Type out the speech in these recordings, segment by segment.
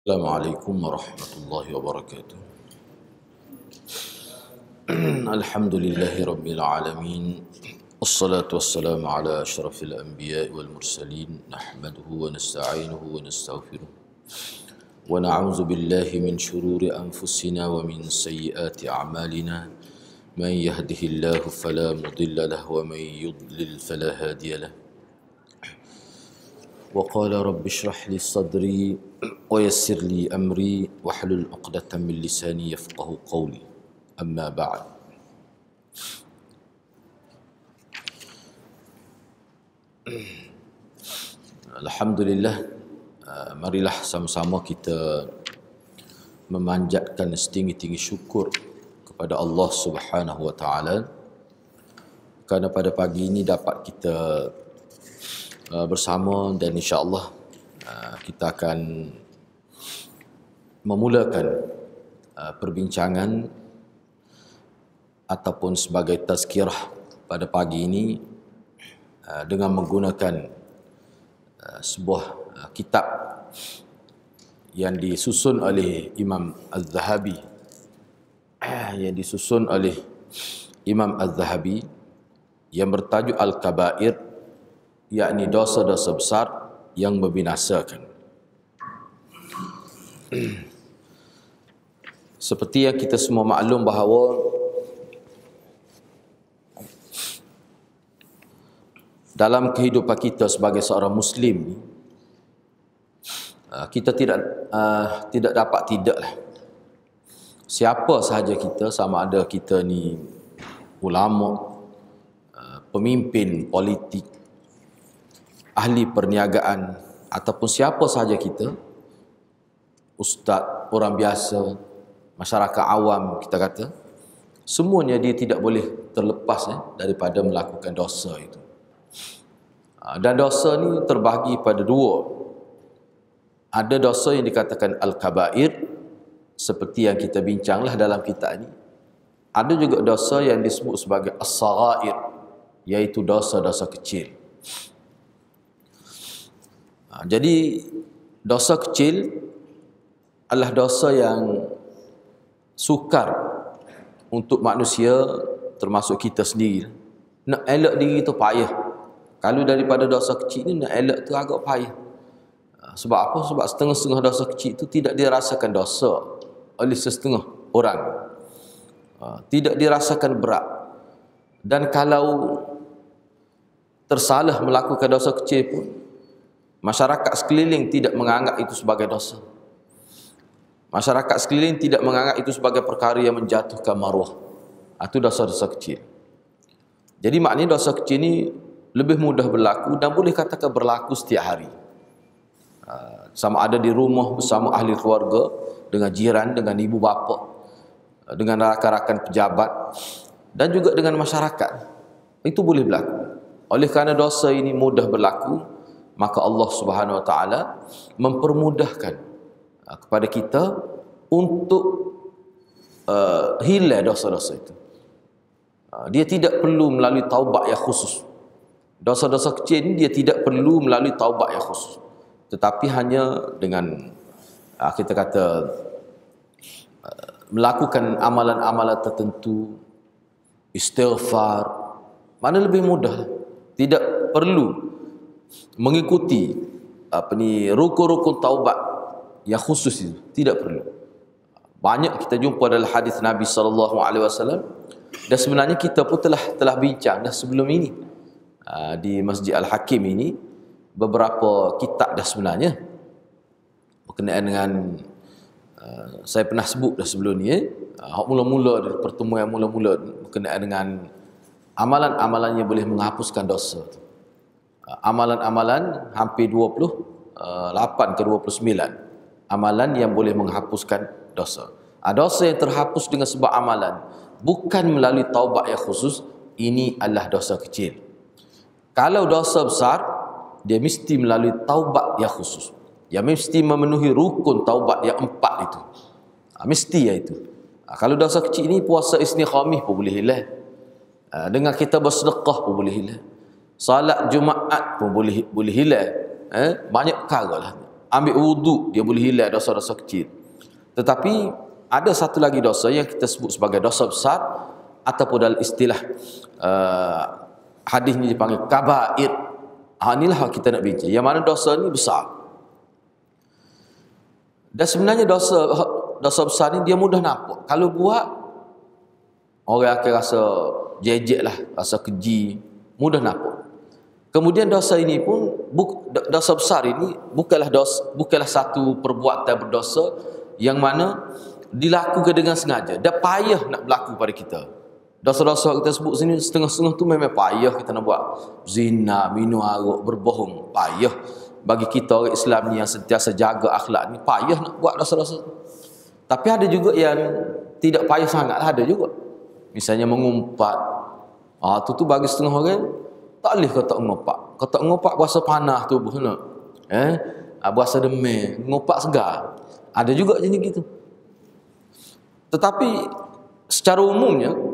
Assalamualaikum warahmatullahi wabarakatuh. Alhamdulillahi rabbil alamin. Wassalatu wassalamu ala asyrafil anbiya'i wal mursalin. Nahmaduhu wa nasta'inuhu wa nastaghfiruh. Wa na'udzu billahi min shururi anfusina wa min sayyiati a'malina. Man yahdihillahu fala mudilla lahu wa man yudlil fala hadiya lahu. وقال رب اشرح لي صدري ويسر لي أمري واحلل عقدة من لساني يفقه قولي أما بعد. Alhamdulillah, marilah sama-sama kita memanjatkan setinggi-tinggi syukur kepada Allah Subhanahu wa taala kerana pada pagi ini dapat kita bersama, dan insya-Allah kita akan memulakan perbincangan ataupun sebagai tazkirah pada pagi ini dengan menggunakan sebuah kitab yang disusun oleh Imam Az-Zahabi, yang bertajuk Al-Kabair, yakni dosa-dosa besar yang membinasakan. Seperti yang kita semua maklum bahawa dalam kehidupan kita sebagai seorang Muslim, kita tidak dapat tidaklah, siapa sahaja kita, sama ada kita ni ulama, pemimpin politik, ahli perniagaan, ataupun siapa sahaja kita, ustaz, orang biasa, masyarakat awam, kita kata, semuanya dia tidak boleh terlepas daripada melakukan dosa itu. Dan dosa ni terbahagi pada dua. Ada dosa yang dikatakan Al-Kabair, seperti yang kita bincanglah dalam kitab ini. Ada juga dosa yang disebut sebagai As-Saghair, iaitu dosa-dosa kecil. Jadi dosa kecil adalah dosa yang sukar untuk manusia, termasuk kita sendiri. Nak elak diri tu payah. Kalau daripada dosa kecil ni, nak elak tu agak payah. Sebab apa? Sebab setengah-setengah dosa kecil itu tidak dirasakan dosa oleh setengah orang. Tidak dirasakan berat. Dan kalau tersalah melakukan dosa kecil pun, masyarakat sekeliling tidak menganggap itu sebagai dosa. Masyarakat sekeliling tidak menganggap itu sebagai perkara yang menjatuhkan maruah. Itu dosa-dosa kecil. Jadi maknanya dosa kecil ini lebih mudah berlaku dan boleh katakan berlaku setiap hari. Sama ada di rumah bersama ahli keluarga, dengan jiran, dengan ibu bapa, dengan rakan-rakan pejabat, dan juga dengan masyarakat. Itu boleh berlaku. Oleh kerana dosa ini mudah berlaku, maka Allah Subhanahu wa taala mempermudahkan kepada kita untuk hilang dosa-dosa itu. Dia tidak perlu melalui taubat yang khusus. Dosa-dosa kecil ini dia tidak perlu melalui taubat yang khusus, tetapi hanya dengan kita kata melakukan amalan-amalan tertentu, istighfar, mana lebih mudah. Tidak perlu mengikuti rukun-rukun taubat yang khusus itu, tidak perlu. Banyak kita jumpa dalam hadis Nabi SAW, dan sebenarnya kita pun telah bincang dah sebelum ini di Masjid Al-Hakim ini, beberapa kitab dah sebenarnya berkenaan dengan saya pernah sebut dah sebelum ni, mula-mula pertemuan mula-mula berkenaan dengan amalan-amalan yang boleh menghapuskan dosa. Amalan-amalan hampir 28 ke 29 amalan yang boleh menghapuskan dosa. Dosa yang terhapus dengan sebab amalan, bukan melalui taubat yang khusus, ini adalah dosa kecil. Kalau dosa besar, dia mesti melalui taubat yang khusus, yang mesti memenuhi rukun taubat yang 4 itu. Mesti ya itu. Kalau dosa kecil ini, puasa Isnin Khamis pun boleh hilang. Dengan kita bersedekah pun boleh hilang. Salat Jumaat pun boleh hilang. Banyak perkara lah. ambil wuduk dia boleh hilang dosa-dosa kecil. Tetapi ada satu lagi dosa yang kita sebut sebagai dosa besar, ataupun dalam istilah hadis ni dipanggil kabair. Inilah kita nak bincang. Yang mana dosa ni besar. Dan sebenarnya dosa besar ni dia mudah nampak. Kalau buat, orang akan rasa jejek lah, rasa keji, mudah nampak. Kemudian dosa ini pun, dosa besar ini bukanlah satu perbuatan berdosa yang mana dilakukan dengan sengaja. Dah payah nak berlaku pada kita. Dosa-dosa kita sebut sini setengah-setengah tu memang payah kita nak buat. Zina, minum arak, berbohong, payah. Bagi kita orang Islam ni yang sentiasa jaga akhlak ni, payah nak buat dosa-dosa. Tapi ada juga yang tidak payah sangat, ada juga. Misalnya mengumpat. Tu bagi setengah orang tak boleh kau tak ngumpat. Kau tak ngumpat berasa panas tubuh nak. Berasa demam, ngumpat segar. Ada juga jenis gitu. Tetapi secara umumnya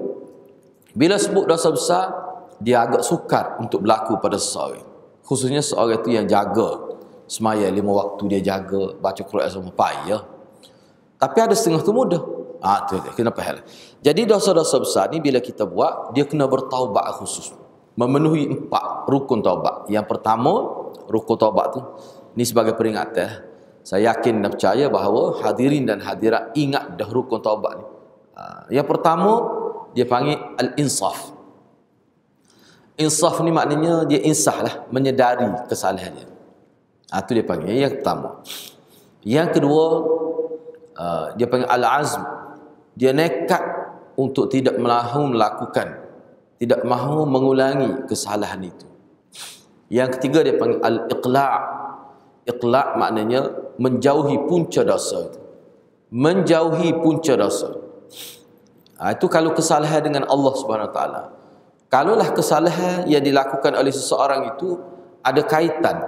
bila sebut dosa besar, dia agak sukar untuk berlaku pada seseorang. Khususnya seorang itu yang jaga semaya 5 waktu, dia jaga baca Quran semua, payah. Tapi ada setengah tu mudah. Tu kenapa hal. Jadi dosa-dosa besar ni bila kita buat, dia kena bertaubat khusus. Memenuhi 4 rukun taubat. Yang pertama, rukun taubat tu ni sebagai peringatan. Saya yakin dan percaya bahawa hadirin dan hadirat ingat dah rukun taubat ni. Yang pertama, dia panggil al-insaf. Insaf ni maknanya dia insah lah, menyedari kesalahan dia. Itu dia panggil yang pertama. Yang kedua, dia panggil al-azm. Dia nekat untuk tidak mahu melakukan, tidak mahu mengulangi kesalahan itu. Yang ketiga, dia panggil al-iqla'. Iqla' maknanya menjauhi punca dosa itu. Menjauhi punca dosa. Itu kalau kesalahan dengan Allah Subhanahu Wa Taala. Kalaulah kesalahan yang dilakukan oleh seseorang itu ada kaitan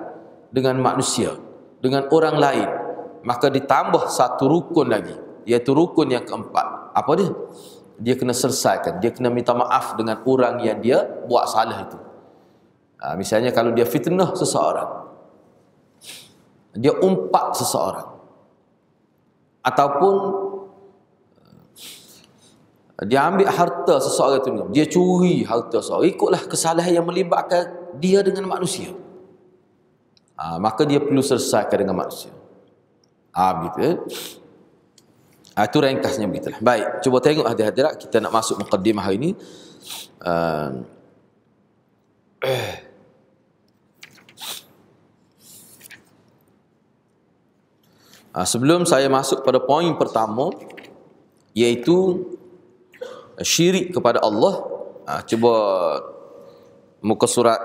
dengan manusia, dengan orang lain, maka ditambah satu rukun lagi, iaitu rukun yang keempat. Apa dia? Dia kena selesaikan, dia kena minta maaf dengan orang yang dia buat salah itu. Misalnya kalau dia fitnah seseorang, dia umpat seseorang, ataupun dia ambil harta seseorang itu, dia curi harta seseorang, ikutlah kesalahan yang melibatkan dia dengan manusia, maka dia perlu selesaikan dengan manusia. Begitu. Itu ringkasnya begitulah. Baik, cuba tengok hadirat kita nak masuk muqaddimah hari ini. Sebelum saya masuk pada poin pertama, iaitu syirik kepada Allah, cuba muka surat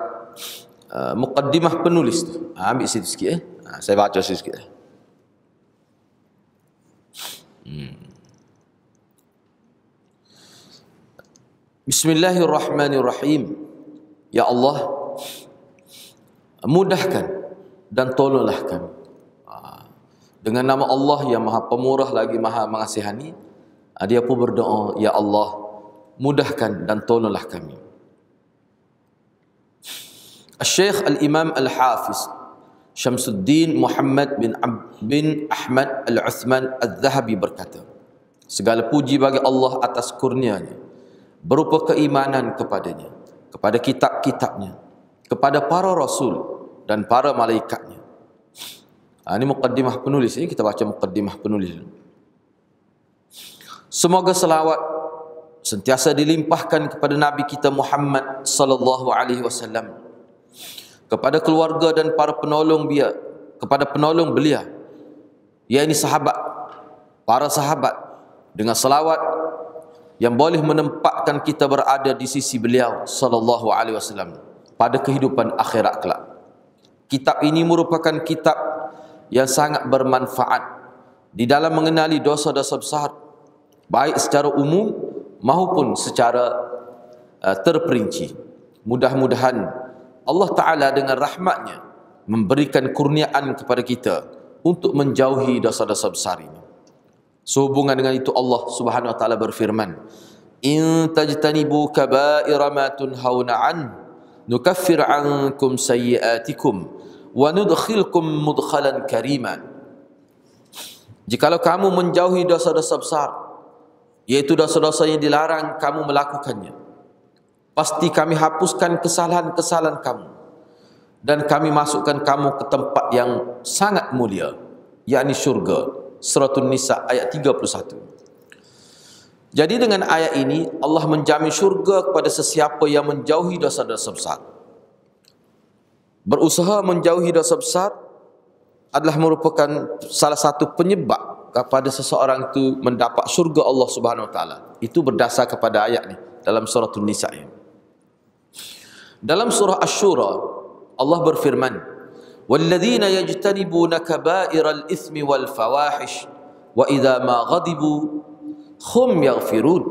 muqaddimah penulis tu, ambil situ sikit. Saya baca situ sikit. Bismillahirrahmanirrahim. Ya Allah, mudahkan dan tolonglah kami. Dengan nama Allah yang Maha Pemurah lagi Maha Mengasihani, dia pun berdoa, Ya Allah, mudahkan dan tolonglah kami. Al-Syekh Al-Imam Al-Hafiz Syamsuddin Muhammad bin Ahmad Al-Uthman Al-Zahabi berkata, segala puji bagi Allah atas kurnianya berupa keimanan kepadanya, kepada kitab-kitabnya, kepada para rasul dan para malaikatnya. Ini muqaddimah penulis. Ini kita baca muqaddimah penulis. Semoga selawat sentiasa dilimpahkan kepada Nabi kita Muhammad sallallahu alaihi wasallam, kepada keluarga dan para penolong dia, kepada penolong beliau, yakni sahabat, para sahabat, dengan selawat yang boleh menempatkan kita berada di sisi beliau sallallahu alaihi wasallam pada kehidupan akhirat kelak. Kitab ini merupakan kitab yang sangat bermanfaat di dalam mengenali dosa-dosa besar, baik secara umum maupun secara terperinci. Mudah-mudahan Allah Ta'ala dengan rahmatnya memberikan kurniaan kepada kita untuk menjauhi dosa-dosa besar ini. Sehubungan dengan itu Allah Subhanahu Wa Ta'ala berfirman, In tajtanibu kaba'ira ma tunhauna an nukaffir ankum sayyiatikum wa nudkhilkum mudkhalan kariman. Jikalau kamu menjauhi dosa-dosa besar, yaitu dosa-dosa yang dilarang kamu melakukannya, pasti kami hapuskan kesalahan-kesalahan kamu dan kami masukkan kamu ke tempat yang sangat mulia, yakni syurga. Surah An-Nisa ayat 31. Jadi dengan ayat ini Allah menjamin syurga kepada sesiapa yang menjauhi dosa-dosa besar. Berusaha menjauhi dosa besar adalah merupakan salah satu penyebab kepada seseorang itu mendapat syurga Allah Subhanahu Wa Taala. Itu berdasar kepada ayat ni dalam surah An-Nisa ini. Dalam surah Asy-Syura Allah berfirman, "Walladzina yajtanibuna kaba'iral itsmi wal fawahish wa idza ma ghadibu hum yaghfirun."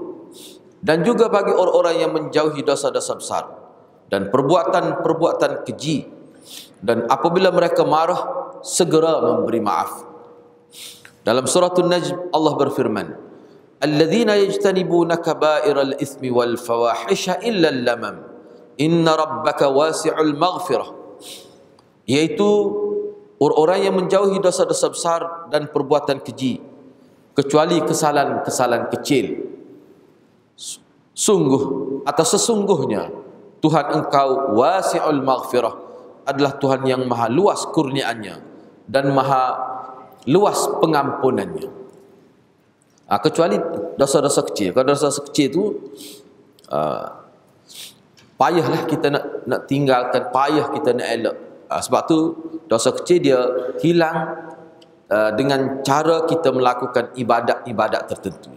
Dan juga bagi orang-orang yang menjauhi dosa-dosa besar dan perbuatan-perbuatan keji, dan apabila mereka marah segera memberi maaf. Dalam surah An-Najm Allah berfirman, "Alladzina yajtanibuna kaba'iral itsmi wal fawahisha illa al-lamam inna rabbaka wasi'ul maghfirah." Yaitu orang-orang yang menjauhi dosa-dosa besar dan perbuatan keji kecuali kesalahan-kesalahan kecil. Sungguh atau sesungguhnya Tuhan engkau wasi'ul maghfirah, adalah Tuhan yang maha luas kurniaannya dan maha luas pengampunannya. Kecuali dosa-dosa kecil. Kalau dosa-dosa kecil itu payahlah kita nak tinggalkan, payah kita nak elak. Sebab tu dosa kecil dia hilang dengan cara kita melakukan ibadat-ibadat tertentu.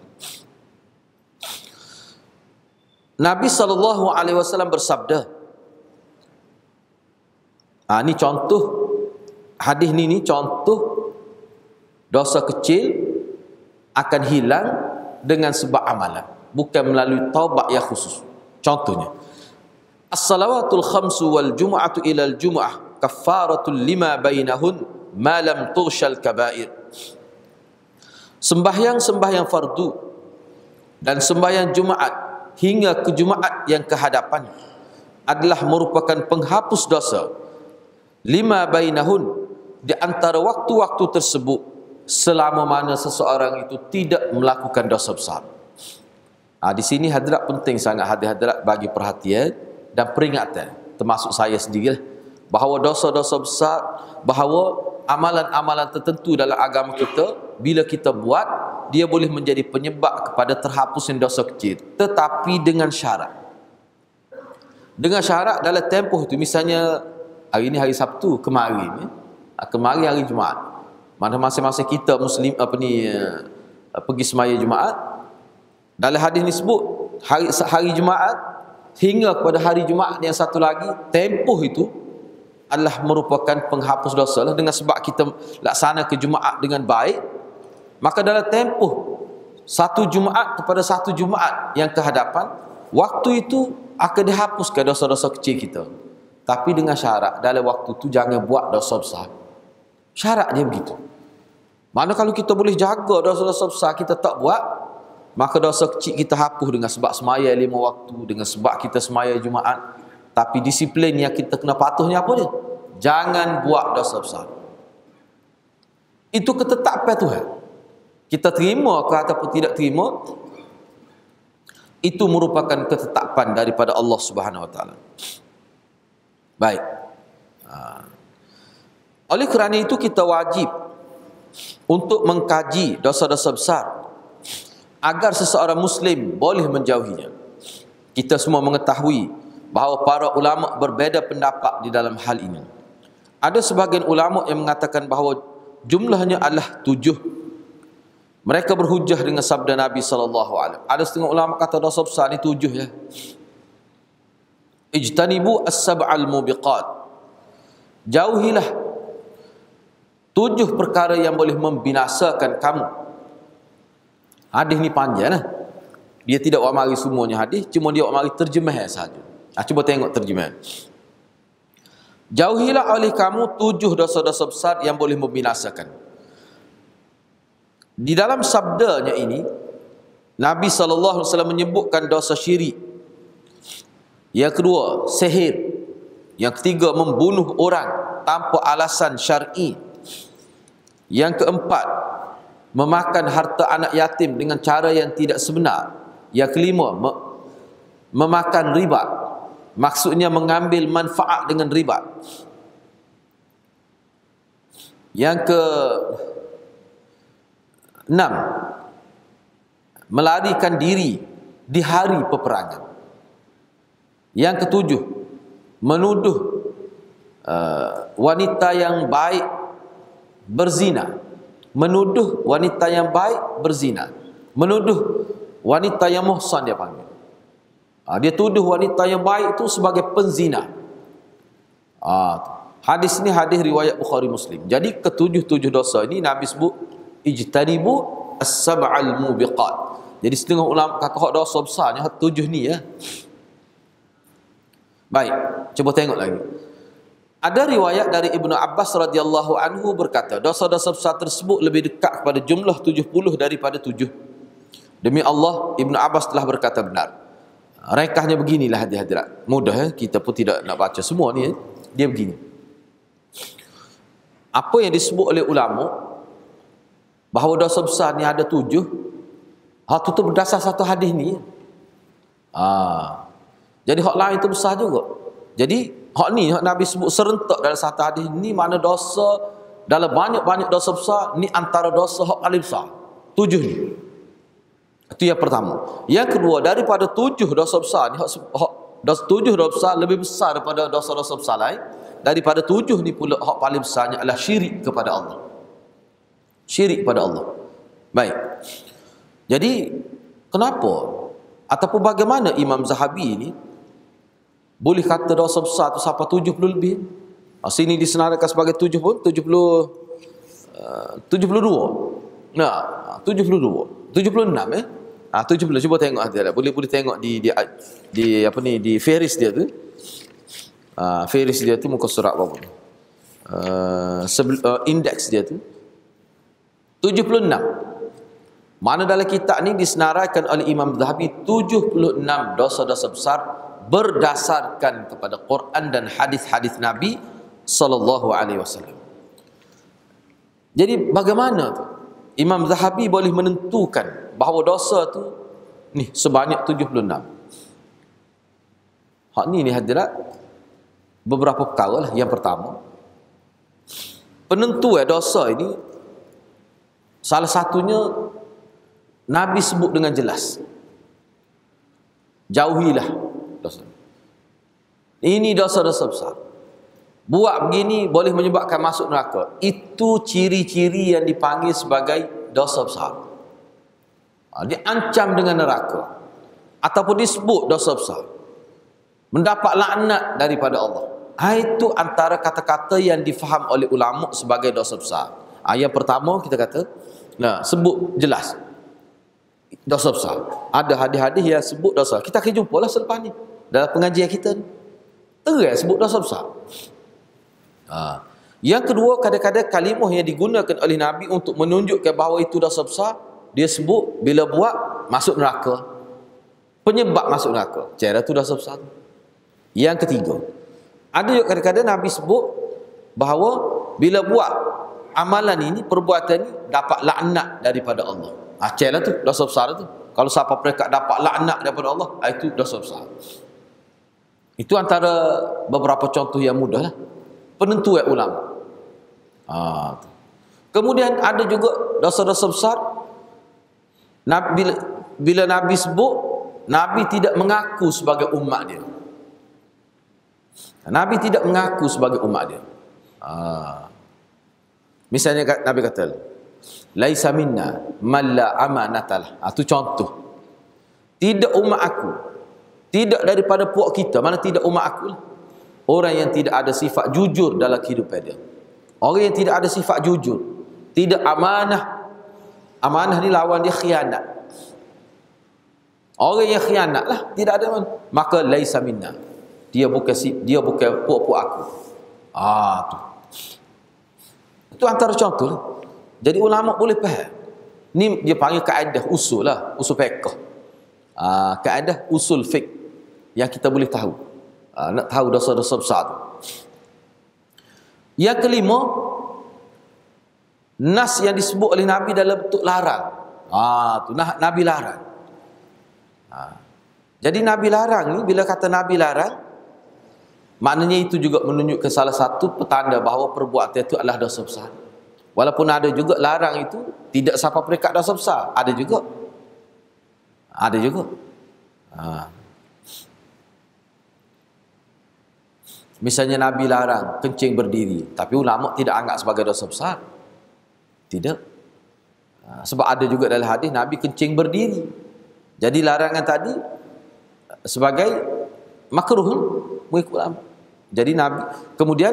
Nabi SAW bersabda, ini contoh hadis ni contoh dosa kecil akan hilang dengan sebab amalan, bukan melalui taubat yang khusus. Contohnya, as-salawatul khamsu wal jum'atu ilal jum'ah kaffaratul lima bainahun ma lam tughshal kaba'ir. Sembahyang fardu dan sembahyang Jumaat hingga ke Jumaat yang kehadapan adalah merupakan penghapus dosa lima bainahun, di antara waktu-waktu tersebut, selama mana seseorang itu tidak melakukan dosa besar. Di sini hadirat penting sangat, hadirat bagi perhatian dan peringatan, termasuk saya sendiri, bahawa dosa-dosa besar, bahawa amalan-amalan tertentu dalam agama kita, bila kita buat, dia boleh menjadi penyebab kepada terhapusnya dosa kecil, tetapi dengan syarat. Dengan syarat dalam tempoh itu, misalnya hari ini hari Sabtu, kemarin hari Jumaat, mana masing-masing kita Muslim pergi semaya Jumaat. Dalam hadis ni sebut hari Jumaat hingga kepada hari Jumaat yang satu lagi, tempoh itu adalah merupakan penghapus dosa lah. Dengan sebab kita laksana ke Jumaat dengan baik, maka dalam tempoh satu Jumaat kepada satu Jumaat yang kehadapan, waktu itu akan dihapuskan dosa-dosa kecil kita. Tapi dengan syarat dalam waktu itu jangan buat dosa besar. Syarat dia begitu. Mana kalau kita boleh jaga dosa-dosa besar kita tak buat, maka dosa kecil kita hapus dengan sebab semaya 5 waktu, dengan sebab kita semaya Jumaat. Tapi disiplin yang kita kena patuhnya apa dia? Jangan buat dosa besar. Itu ketetapan Tuhan. Kita terima ke ataupun tidak terima, itu merupakan ketetapan daripada Allah Subhanahu Wa Taala. Baik. Oleh kerana itu kita wajib untuk mengkaji dosa-dosa besar agar seseorang Muslim boleh menjauhinya. Kita semua mengetahui bahawa para ulama berbeza pendapat di dalam hal ini. Ada sebahagian ulama yang mengatakan bahawa jumlahnya adalah 7. Mereka berhujah dengan sabda Nabi SAW. Ada setengah ulama kata dosa besar ni 7 ya. Ijtanibu as-sab'al mubiqat. Jauhilah 7 perkara yang boleh membinasakan kamu. Hadis ni panjang lah. Dia tidak mari semuanya hadis, cuma dia mari terjemah saja. Cuba tengok terjemahan. Jauhilah oleh kamu 7 dosa-dosa besar yang boleh membinasakan. Di dalam sabdanya ini, Nabi SAW menyebutkan dosa syirik. Yang kedua, sihir. Yang ketiga, membunuh orang. tanpa alasan syar'i. Yang keempat, memakan harta anak yatim dengan cara yang tidak sebenar. Yang kelima, memakan riba, maksudnya mengambil manfaat dengan riba. Yang ke-6, melarikan diri di hari peperangan. Yang ke-7, menuduh wanita yang baik berzina, menuduh wanita yang baik berzina, menuduh wanita yang muhsan dia panggil. Dia tuduh wanita yang baik itu sebagai penzina. Hadis ni hadis riwayat Bukhari Muslim. Jadi ketujuh dosa ini Nabi sebut ijtanibu as-sab'al mubiqat. Jadi setengah ulama kata hak dosa besarnya hak 7 ni ya. Baik, cuba tengok lagi. Ada riwayat dari Ibnu Abbas radhiyallahu anhu berkata, dosa-dosa besar tersebut lebih dekat kepada jumlah 70 daripada 7. Demi Allah, Ibnu Abbas telah berkata benar. Rekahnya beginilah hadirat. Mudah ya, kita pun tidak nak baca semua ni ya. Dia begini. Apa yang disebut oleh ulama bahawa dosa besar ni ada 7, hak tu berdasar satu hadis ni. Jadi hak lain itu besar juga. Jadi hak ni hak Nabi sebut serentak dalam satu hadis ni, mana dosa dalam banyak-banyak dosa besar ni antara dosa hak paling besar. 7 ni. Itu yang pertama. Yang kedua, daripada 7 dosa besar ni, 7 dosa besar lebih besar daripada dosa-dosa besar lain. Daripada 7 ni pula hak paling besarnya adalah syirik kepada Allah. Syirik kepada Allah. Baik. Jadi kenapa ataupun bagaimana Imam Zahabi ni boleh kata dosa besar tu sampai 70 lebih? Sini disenaraikan sebagai 7 pun 72. Nah, 72. 76 70. Cuba tengok hadirat. Boleh tengok di apa ni, di Faris dia tu. Faris dia tu muka surat berapa ni? Indeks dia tu 76. Mana dalam kitab ni disenaraikan oleh Imam Zahabi 76 dosa-dosa besar berdasarkan kepada Quran dan hadis-hadis Nabi sallallahu alaihi wasallam. Jadi bagaimana tu Imam Zahabi boleh menentukan bahawa dosa tu ni sebanyak 76? Hak ni hadirat beberapa perkara lah. Yang pertama, penentuan dosa ini salah satunya Nabi sebut dengan jelas, jauhilah dosa. Ini dosa-dosa besar. Buat begini boleh menyebabkan masuk neraka. Itu ciri-ciri yang dipanggil sebagai dosa besar. Diancam dengan neraka ataupun disebut dosa besar, mendapat laknat daripada Allah. Itu antara kata-kata yang difaham oleh ulama sebagai dosa besar. Yang pertama kita kata, sebut jelas dosa besar. Ada hadis-hadis yang sebut dosa. Kita akan jumpalah selepas ni dalam pengajian kita ni. Terus sebut dosa besar. Yang kedua, kadang-kadang kalimah yang digunakan oleh Nabi untuk menunjukkan bahawa itu dosa besar, dia sebut bila buat masuk neraka, penyebab masuk neraka. Cara tu dosa besar. Yang ketiga, ada juga kadang-kadang Nabi sebut bahawa bila buat amalan ini, perbuatan ini, dapat laknat daripada Allah. Cara tu dosa besar tu. Kalau siapa mereka dapat laknat daripada Allah, itu dosa besar. Itu antara beberapa contoh yang mudah lah penentuan ulama. Kemudian ada juga dosa-dosa besar bila Nabi sebut, Nabi tidak mengaku sebagai umat dia. Nabi tidak mengaku sebagai umat dia. Misalnya Nabi kata, laisa minna man la amanatalah. Itu contoh. Tidak umat aku. Tidak daripada puak kita. Mana tidak umat aku lah. Orang yang tidak ada sifat jujur dalam kehidupan dia. Orang yang tidak ada sifat jujur, tidak amanah. Amanah ni lawan dia khianat. Orang yang khianat lah, tidak ada mana. Maka laisa minna. Dia bukan puak-puak aku. Tu. Itu antara contoh lah. Jadi ulama boleh faham. Ni dia panggil kaedah usul lah, usul fiqh. Kaedah usul fiqh yang kita boleh tahu. Nak tahu dosa-dosa besar tu. Yang kelima, nas yang disebut oleh Nabi dalam bentuk larang. Tu Nabi larang. Jadi Nabi larang ni, bila kata Nabi larang, maknanya itu juga menunjukkan salah satu petanda bahawa perbuatan itu adalah dosa besar. Walaupun ada juga larang itu tidak sampai peringkat dosa besar, ada juga. Misalnya Nabi larang kencing berdiri, tapi ulama tidak anggap sebagai dosa besar. Tidak. Sebab ada juga dalam hadis Nabi kencing berdiri. Jadi larangan tadi sebagai makruh mengikut ulama. Jadi Nabi kemudian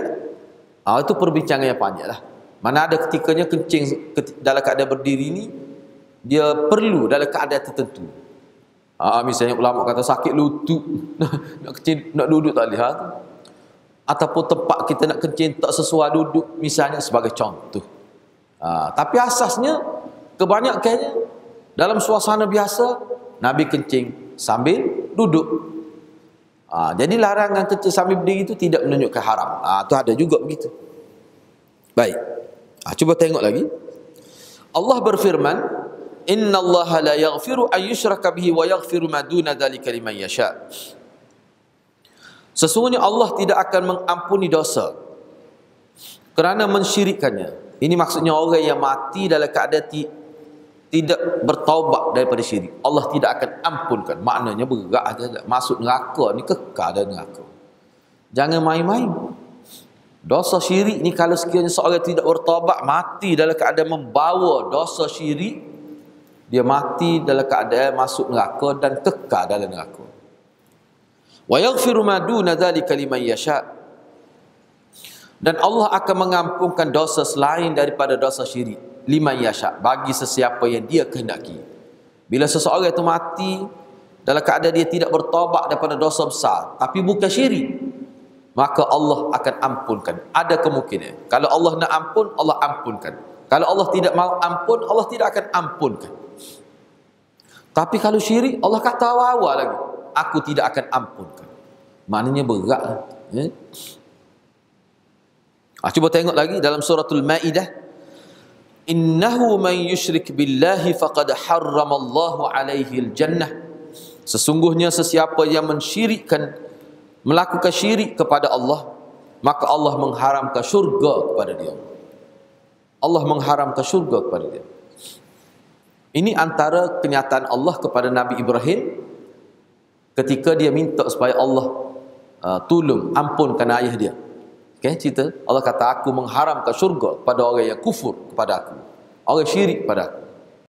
itu perbincangan yang panjang lah. Mana ada ketikanya kencing dalam keadaan berdiri ni dia perlu dalam keadaan tertentu. Misalnya ulama kata sakit lutut nak kencing, nak duduk tak lihat, ataupun tempat kita nak kencing tak sesuai duduk misalnya, sebagai contoh. Tapi asasnya kebanyakannya dalam suasana biasa Nabi kencing sambil duduk. Jadi larangan kencing sambil berdiri itu tidak menunjukkan haram. Itu ada juga begitu. Baik. Cuba tengok lagi. Allah berfirman, "Innallaha la yaghfiru an yushraka bihi wa yaghfiru ma duna dzalika liman yasha." Sesungguhnya Allah tidak akan mengampuni dosa kerana mensyirikkannya. Ini maksudnya orang yang mati dalam keadaan tidak bertaubat daripada syirik, Allah tidak akan ampunkan. Maknanya berat, masuk neraka ni kekal dalam neraka. Jangan main-main. Dosa syirik ni kalau sekiranya seorang tidak bertaubat, mati dalam keadaan membawa dosa syirik, dia mati dalam keadaan masuk neraka dan kekal dalam neraka. Wa yaghfiru ma duna dzalika liman yasha. Dan Allah akan mengampunkan dosa selain daripada dosa syirik, liman yasha, bagi sesiapa yang dia kehendaki. Bila seseorang itu mati dalam keadaan dia tidak bertaubat daripada dosa besar tapi bukan syirik, maka Allah akan ampunkan. Ada kemungkinan kalau Allah nak ampun, Allah ampunkan. Kalau Allah tidak mau ampun, Allah tidak akan ampunkan. Tapi kalau syirik, Allah kata awal lagi, aku tidak akan ampunkan. Maknanya berat. Cuba tengok lagi dalam suratul Maidah, innahu man yusyrik billahi faqad harramallahu alaihi al-jannah. Sesungguhnya sesiapa yang mensyirikkan, melakukan syirik kepada Allah, maka Allah mengharamkan syurga kepada dia. Allah mengharamkan syurga kepada dia. Ini antara kenyataan Allah kepada Nabi Ibrahim ketika dia minta supaya Allah tolong ampunkan ayah dia. Cerita Allah kata, aku mengharamkan syurga pada orang yang kufur kepada aku, orang syirik kepada aku.